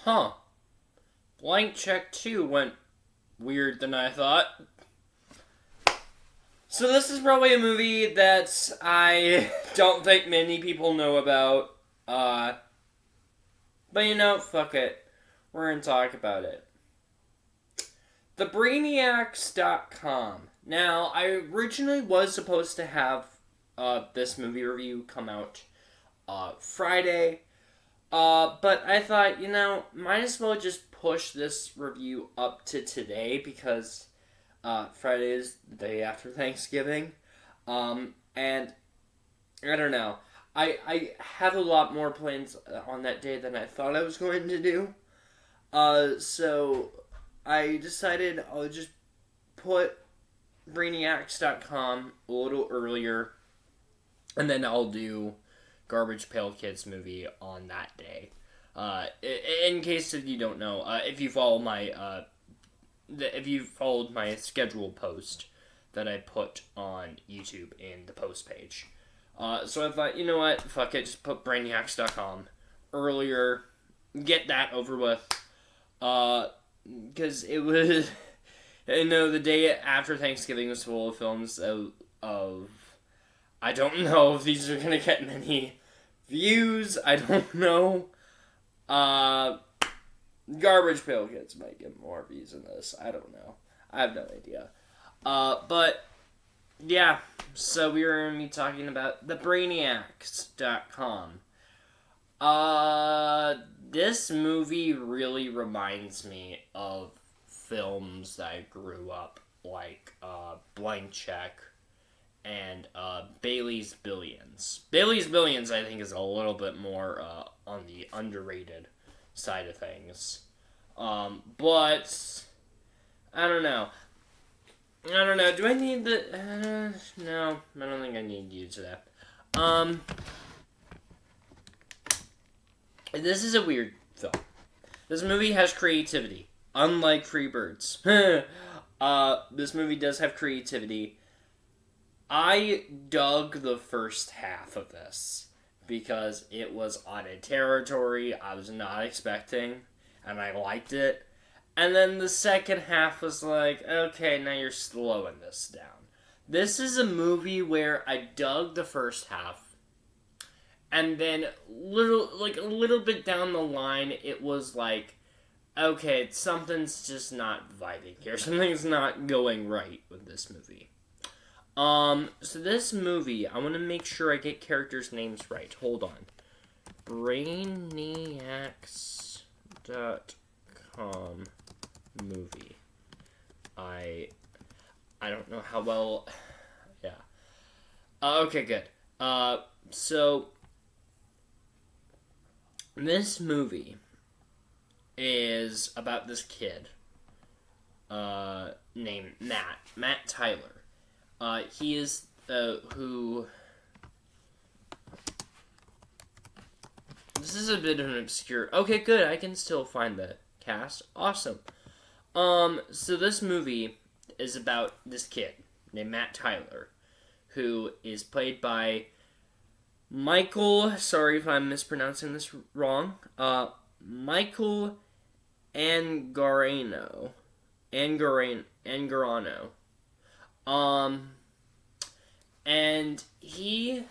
Huh. Blank Check 2 went weird than I thought. So this is probably a movie that I don't think many people know about. But fuck it. We're gonna talk about it. TheBrainiacs.com. Now, I originally was supposed to have this movie review come out Friday. But I thought, might as well just push this review up to today because Friday is the day after Thanksgiving. And I don't know. I have a lot more plans on that day than I thought I was going to do. So I decided I'll just put Brainiacs.com a little earlier, and then I'll do Garbage Pail Kids movie on that day. In case if you don't know, if you follow my if you followed my scheduled post that I put on YouTube in the post page. So I thought, you know what, fuck it, just put Brainiacs.com earlier, get that over with, because it was, the day after Thanksgiving was full of films of I don't know if these are going to get many views, I don't know, Garbage Pail Kids might get more views than this, I don't know, I have no idea, but, yeah, so we were going to be talking about TheBrainiacs.com. This movie really reminds me of films that I grew up, like, Blank Check and, Bailey's Billions. Bailey's Billions, I think, is a little bit more, on the underrated side of things. But, I don't know. Do I need the... no, I don't think I need you to that. This is a weird film. This movie has creativity, unlike Freebirds. This movie does have creativity. I dug the first half of this, because it was on a territory I was not expecting, and I liked it. And then the second half was like, okay, now you're slowing this down. This is a movie where I dug the first half, and then a little bit down the line, it was like, okay, something's just not vibing here. Something's not going right with this movie. So this movie, I want to make sure I get characters' names right. Hold on. Brainiacs.com movie. I don't know how well... yeah. Okay, good. So... this movie is about this kid named Matt Tyler. He is who... this is a bit of an obscure... okay, good, I can still find the cast. Awesome. So this movie is about this kid named Matt Tyler, who is played by Michael, sorry if I'm mispronouncing this wrong, Michael Angarano. And he,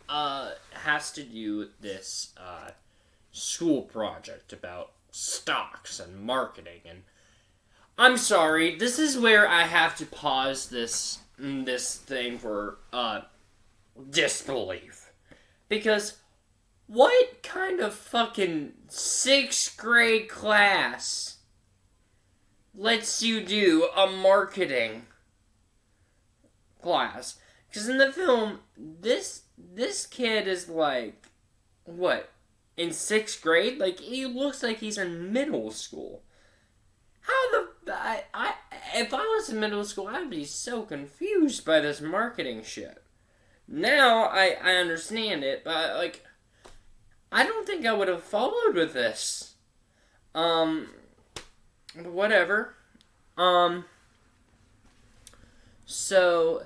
has to do this, school project about stocks and marketing, and I'm sorry, this is where I have to pause this thing for, disbelief. Because what kind of fucking 6th grade class lets you do a marketing class? Because in the film, this kid is like, what, in 6th grade? Like, he looks like he's in middle school. How the... if I was in middle school, I'd be so confused by this marketing shit. Now, I understand it, but, like, I don't think I would have followed with this. But whatever. So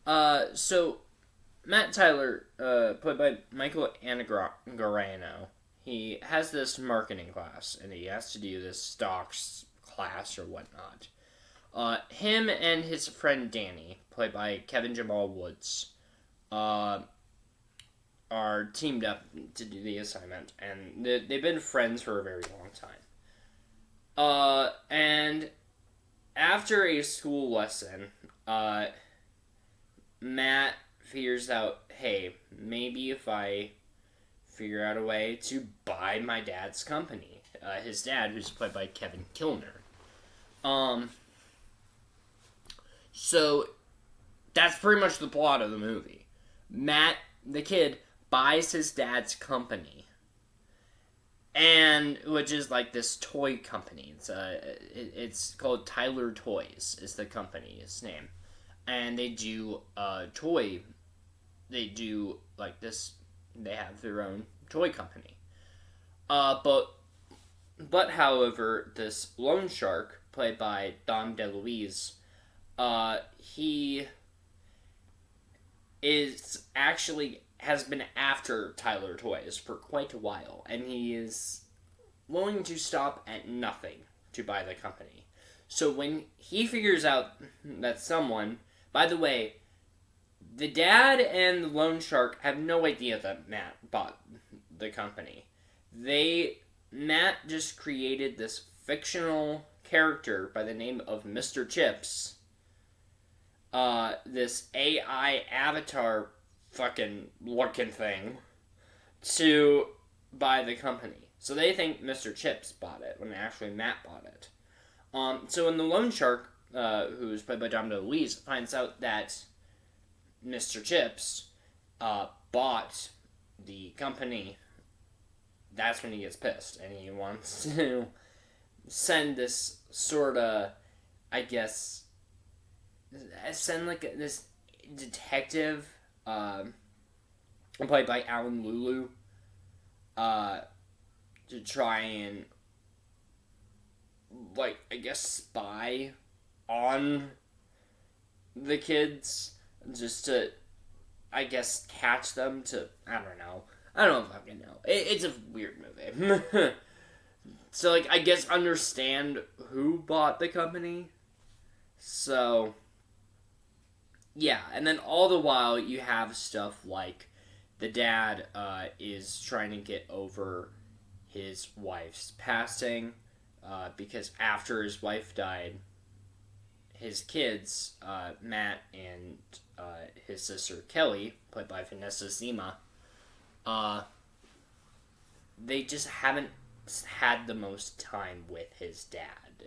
Matt Tyler, played by Michael Angarano, he has this marketing class, and he has to do this stocks class or whatnot. Him and his friend Danny, played by Jamal Woods, are teamed up to do the assignment, and they've been friends for a very long time. And after a school lesson, Matt figures out, hey, maybe if I figure out a way to buy my dad's company. His dad, who's played by Kilner. So that's pretty much the plot of the movie. Matt, the kid, buys his dad's company, and which is like this toy company. It's called Tyler Toys is the company's name, and they do toy. They do like this. They have their own toy company. But however, this loan shark played by DeLuise, he has been after Tyler Toys for quite a while, and he is willing to stop at nothing to buy the company. So when he figures out that someone, by the way, the dad and the loan shark have no idea that Matt bought the company. Matt just created this fictional character by the name of Mr. Chips, this AI avatar fucking looking thing, to buy the company. So they think Mr. Chips bought it, when actually Matt bought it. So when the loan shark, who's played by Jamal Woods, finds out that Mr. Chips bought the company, that's when he gets pissed, and he wants to send this sort of, I guess, send like this detective, played by Alan Lulu, to try and, like, I guess, spy on the kids, just to, I guess, catch them to, I don't fucking know. It's a weird movie. So, like, I guess understand who bought the company. So, yeah. And then all the while, you have stuff like the dad is trying to get over his wife's passing, because after his wife died, his kids, Matt and his sister Kelly, played by Vanessa Zima, they just haven't had the most time with his dad.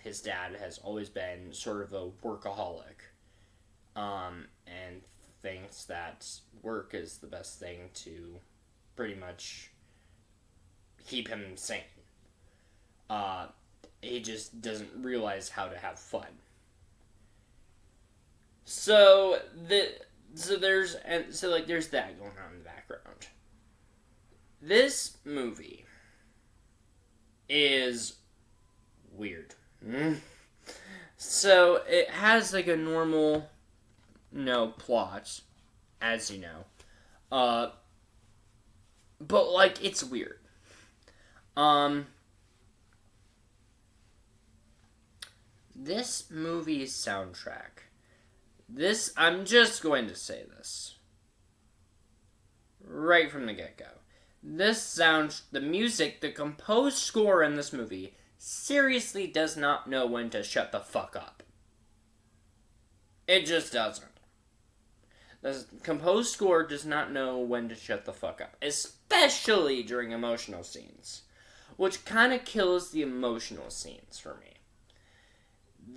His dad has always been sort of a workaholic, and thinks that work is the best thing to pretty much keep him sane. He just doesn't realize how to have fun. So there's that going on in the background. This movie is weird. So it has like a normal, plot, as you know. But like it's weird. This movie's soundtrack. I'm just going to say this. Right from the get-go. The music, the composed score in this movie, seriously does not know when to shut the fuck up. It just doesn't. The composed score does not know when to shut the fuck up. Especially during emotional scenes. Which kind of kills the emotional scenes for me.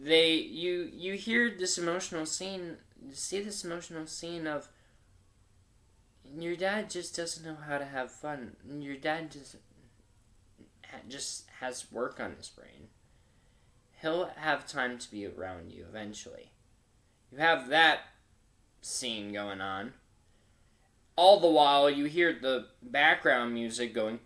You hear this emotional scene, you see this emotional scene of your dad just doesn't know how to have fun. Your dad just has work on his brain. He'll have time to be around you eventually. You have that scene going on. All the while you hear the background music going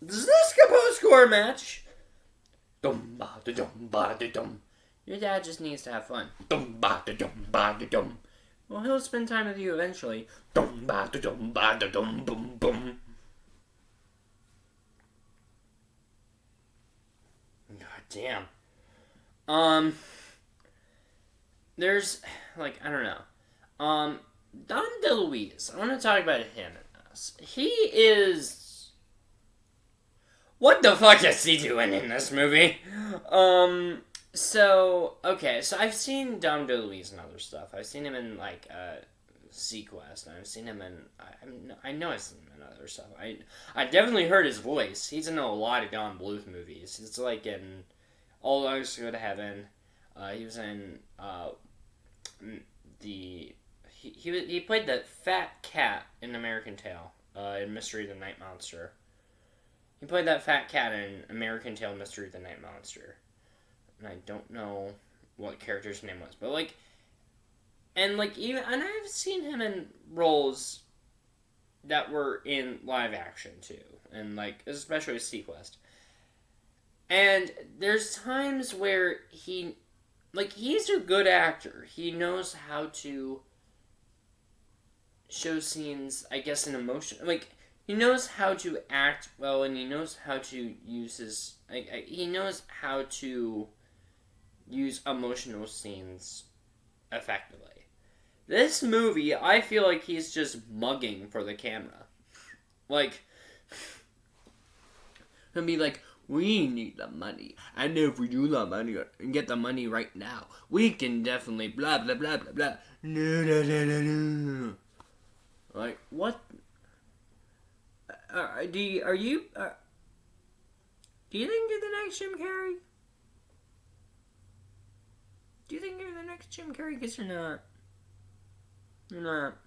Does this compose score match? Dum ba da dum ba da dum. Your dad just needs to have fun. Dum ba da dum ba da dum. Well, he'll spend time with you eventually. Dum ba da dum ba da dum boom boom. God damn. There's I don't know. Don DeLuise. I want to talk about him in this. He is. What the fuck is he doing in this movie? So I've seen Don DeLuise and other stuff. I've seen him in Sequest, and I've seen him in. I know I've seen him in other stuff. I definitely heard his voice. He's in a lot of Don Bluth movies. It's like in All Dogs Go to Heaven. He was in he played the fat cat in American Tail in Mystery of the Night Monster. He played that fat cat in American Tail Mystery of the Night Monster. And I don't know what character's name was, but and I've seen him in roles that were in live action too, and especially Sequest. And there's times where he's a good actor. He knows how to show scenes, I guess, in emotion. He knows how to act well, and he knows how to use his. He knows how to use emotional scenes effectively. This movie, I feel like he's just mugging for the camera. He'll be like, we need the money. And if we do the money and get the money right now, we can definitely blah, blah, blah, blah, blah. No. What? Do you think you're the next Jim Carrey? Do you think you're the next Jim Carrey? Because you're not. You're not.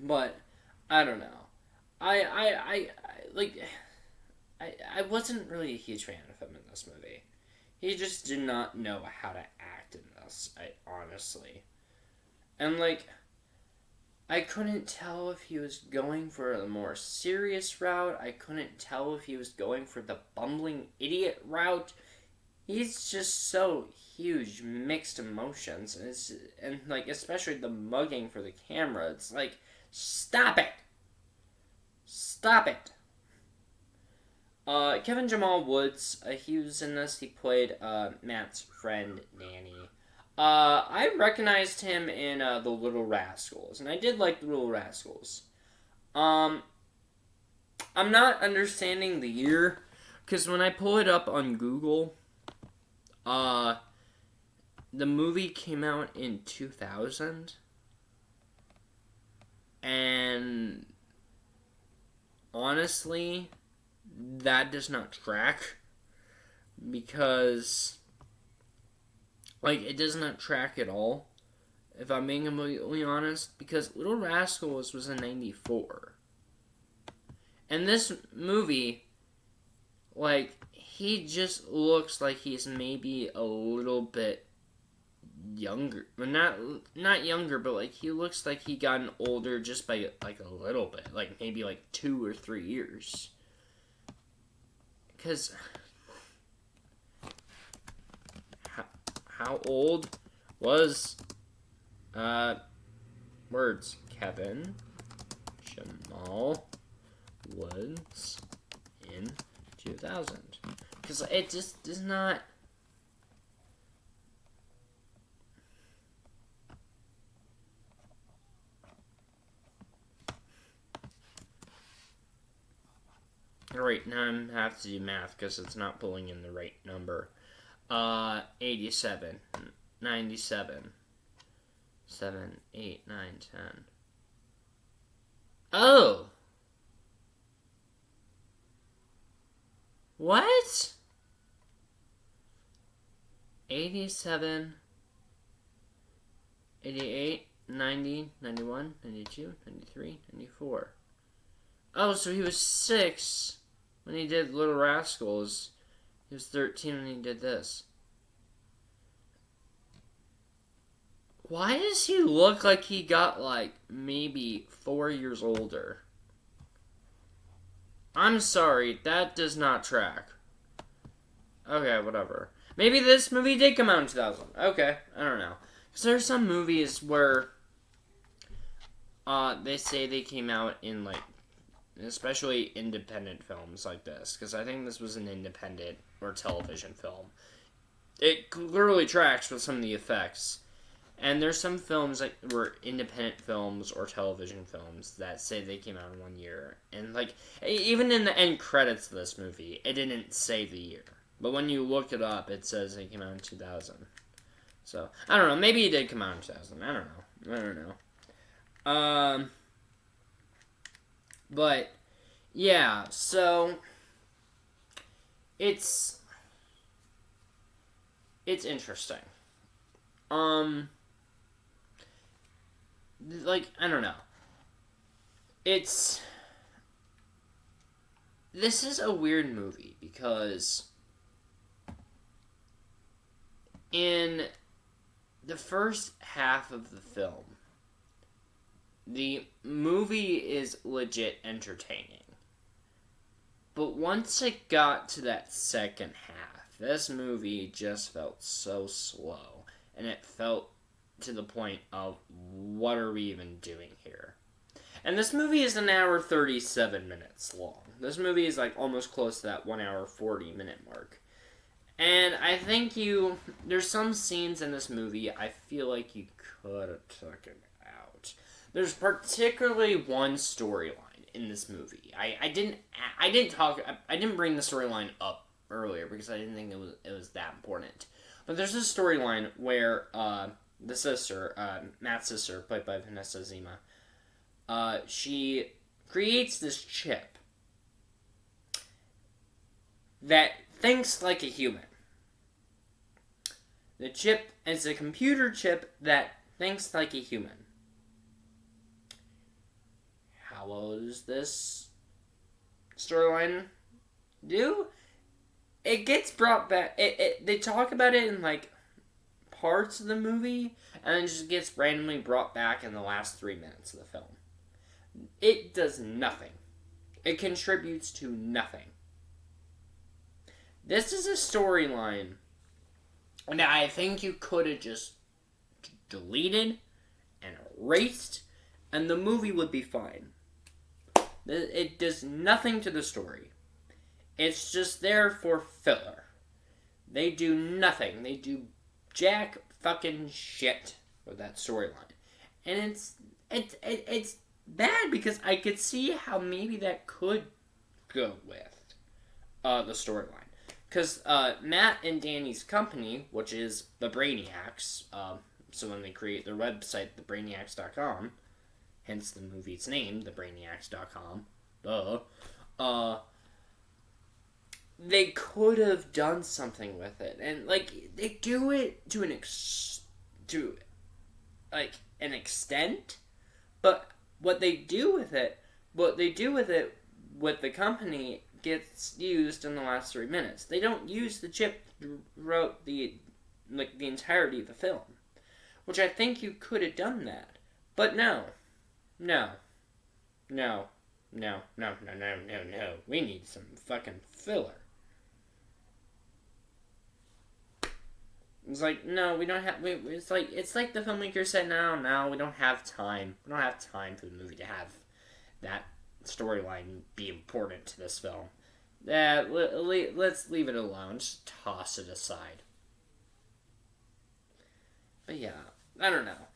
But I don't know. I wasn't really a huge fan of him in this movie. He just did not know how to act in this. Honestly, and I couldn't tell if he was going for a more serious route. I couldn't tell if he was going for the bumbling idiot route. He's just so huge, mixed emotions, and especially the mugging for the camera. It's stop it! Stop it! Kevin Jamal Woods, he was in this. He played Matt's friend, Danny. I recognized him in The Little Rascals, and I did like The Little Rascals. I'm not understanding the year, because when I pull it up on Google, the movie came out in 2000, and honestly, that does not track, because it does not track at all, if I'm being completely honest, because Little Rascals was in 94. And this movie, he just looks like he's maybe a little bit younger. Not younger, but he looks like he gotten older just by a little bit. Maybe 2 or 3 years. Because how old was Kevin Jamal Woods in 2000? Because it just does not. Alright, now I have to do math because it's not pulling in the right number. 87, 97, 7, 8, 9, 10. Oh! What? 87, 88, 90, 91, 92, 93, 94. Oh, so he was 6 when he did Little Rascals. He was 13 when he did this. Why does he look like he got, like, maybe 4 years older? I'm sorry, that does not track. Okay, whatever. Maybe this movie did come out in 2000. Okay, I don't know. Because there's some movies where they say they came out in, like, especially independent films like this. Because I think this was an independent or television film. It clearly tracks with some of the effects. And there's some films that were independent films or television films that say they came out in 1 year. And, like, even in the end credits of this movie, it didn't say the year. But when you look it up, it says it came out in 2000. So, I don't know. Maybe it did come out in 2000. I don't know. But, yeah. So, it's interesting. Like, I don't know. This is a weird movie because in the first half of the film, the movie is legit entertaining. But once it got to that second half, this movie just felt so slow. And it felt to the point of, what are we even doing here? And this movie is an hour 37 minutes long. This movie is like almost close to that 1 hour 40 minute mark. And I think there's some scenes in this movie I feel like you could have taken out. There's particularly one storyline in this movie. I didn't bring the storyline up earlier because I didn't think it was that important. But there's this storyline where the sister, Matt's sister, played by Vanessa Zima, she creates this chip that thinks like a human. The chip is a computer chip that thinks like a human. How well does this storyline do? It gets brought back. They talk about it in, like, parts of the movie, and then just gets randomly brought back in the last 3 minutes of the film. It does nothing. It contributes to nothing. This is a storyline that I think you could have just deleted and erased, and the movie would be fine. It does nothing to the story. It's just there for filler. They do nothing. They do jack fucking shit with that storyline. And it's bad because I could see how maybe that could go with the storyline. Because Matt and Danny's company, which is the Brainiacs, so when they create their website, thebrainiacs.com, hence the movie's name, thebrainiacs.com, they could have done something with it, and like they do it to an extent, but what they do with it with the company gets used in the last 3 minutes. They don't use the chip throughout the entirety of the film, which I think you could have done that, but no. We need some fucking filler. It's like, no, we don't have. It's like the filmmaker said, no, we don't have time. We don't have time for the movie to have that storyline be important to this film. Let's leave it alone. Just toss it aside. But yeah, I don't know.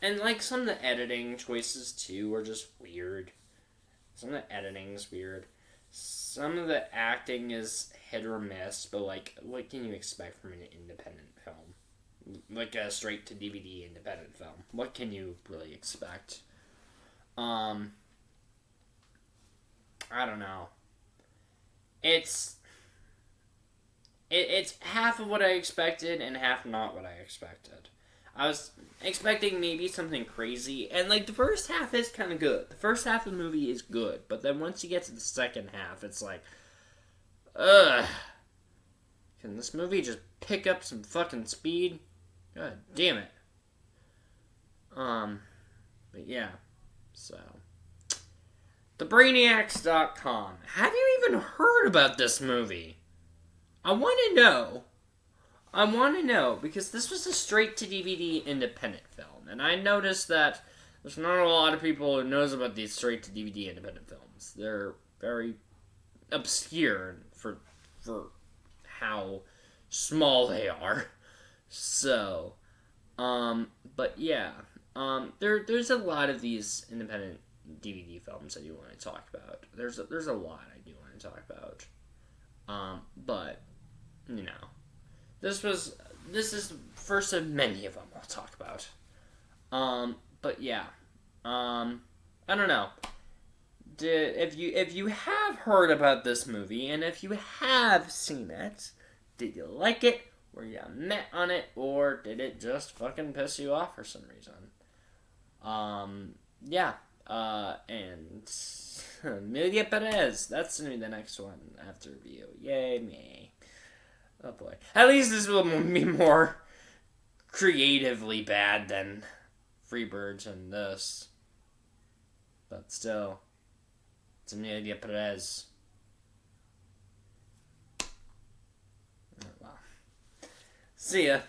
And like some of the editing choices too are just weird. Some of the editing's weird. Some of the acting is hit or miss, but like, what can you expect from an independent film? Like a straight to DVD independent film. What can you really expect? I don't know. It's half of what I expected and half not what I expected. I was expecting maybe something crazy, and like the first half is kind of good. The first half of the movie is good, but then once you get to the second half, it's like, ugh. Can this movie just pick up some fucking speed? God damn it. But yeah, so. TheBrainiacs.com. Have you even heard about this movie? I want to know, because this was a straight-to-DVD independent film, and I noticed that there's not a lot of people who knows about these straight-to-DVD independent films. They're very obscure for how small they are. So, but yeah, there's a lot of these independent DVD films I do want to talk about. There's a lot I do want to talk about. But you know, this is the first of many of them I'll talk about. But yeah, I don't know. If you have heard about this movie, and if you have seen it, did you like it? Were you met on it, or did it just fucking piss you off for some reason? Yeah. And Emilia Perez. That's gonna be the next one after review. Yay me. Oh boy. At least this will be more creatively bad than Freebirds and this. But still, it's Emilia Perez. Oh, well. See ya.